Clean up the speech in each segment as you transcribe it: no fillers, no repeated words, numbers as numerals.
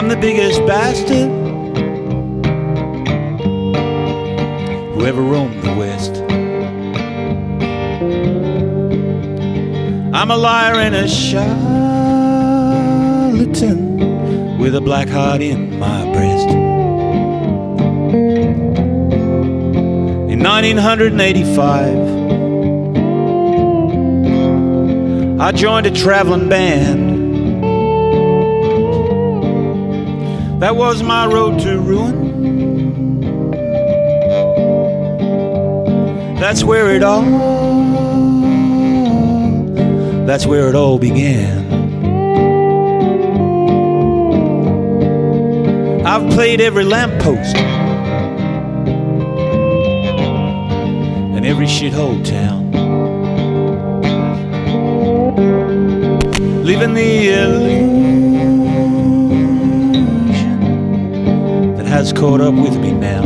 I'm the biggest bastard who ever roamed the West. I'm a liar and a charlatan with a black heart in my breast. In 1985, I joined a traveling band. That was my road to ruin. That's where it all began. I've played every lamppost and every shithole town, living the illusion that has caught up with me now.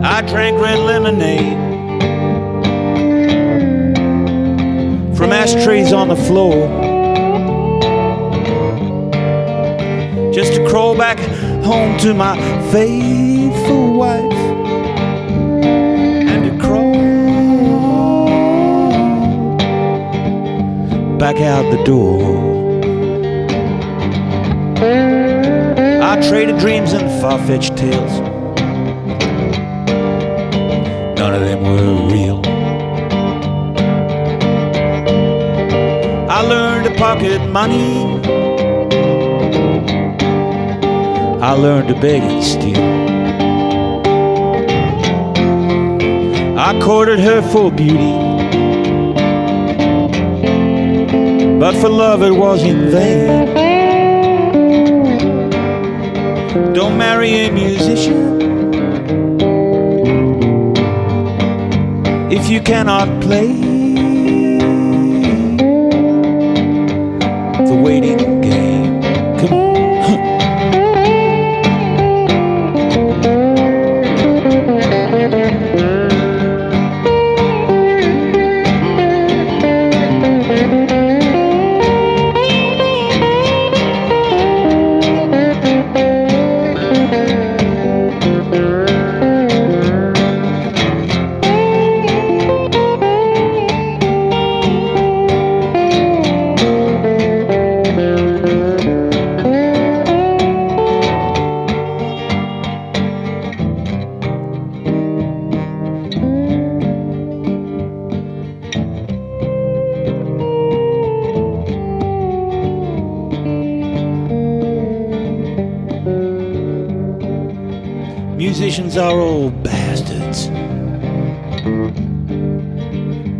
I drank red lemonade from ashtrays on the floor, just to crawl back home to my faithful wife and to crawl back out the door. I traded dreams and far-fetched tales. None of them were real. I learned to pocket money. I learned to beg and steal. I courted her for beauty, but for love it was in vain. Don't marry a musician if you cannot play the waiting game. Come on. Musicians are all bastards,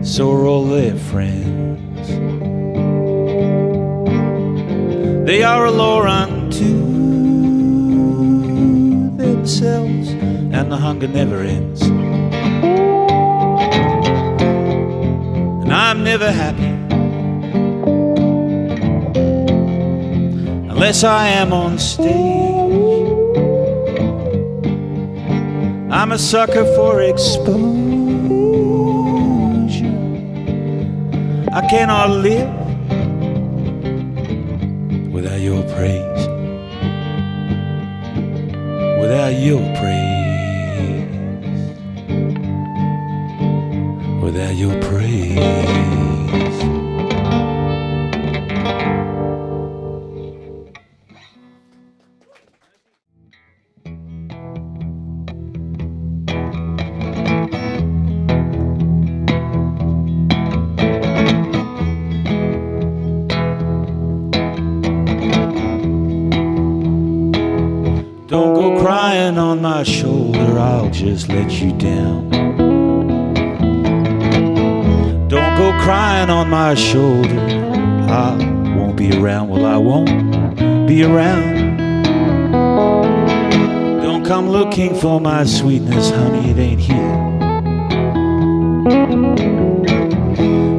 so are all their friends. They are a law unto themselves, and the hunger never ends. And I'm never happy unless I am on stage. I'm a sucker for exposure. I cannot live without your praise, without your praise, without your praise. Don't go crying on my shoulder, I'll just let you down. Don't go crying on my shoulder, I won't be around. Well, I won't be around. Don't come looking for my sweetness, honey, it ain't here.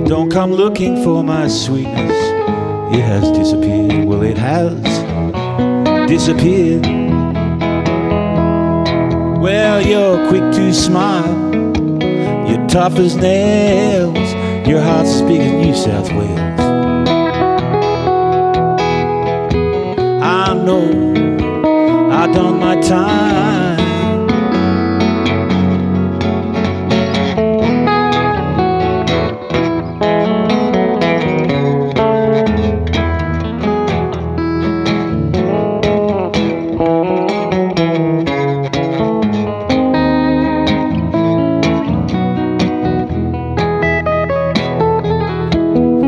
Don't come looking for my sweetness, it has disappeared. Well, it has disappeared. Well, you're quick to smile, you're tough as nails, your heart's as big as New South Wales. I know I done my time.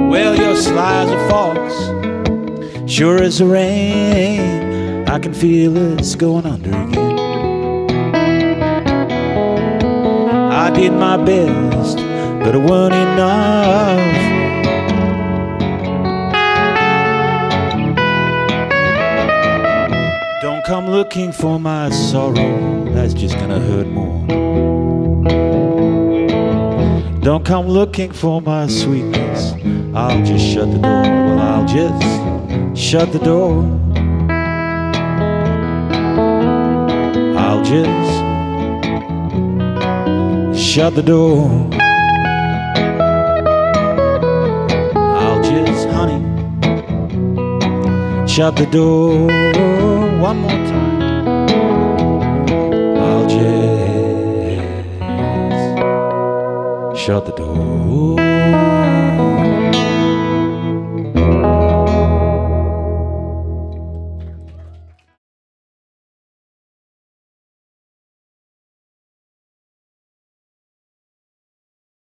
Well, you're sly as a fox, sure as the rain. I can feel it's going under again. I did my best, but it wasn't enough. Don't come looking for my sorrow, that's just gonna hurt more. Don't come looking for my sweetness, I'll just shut the door. Well, I'll just shut the door. I'll just shut the door. I'll just, honey, shut the door. One more time. I'll just shut the door.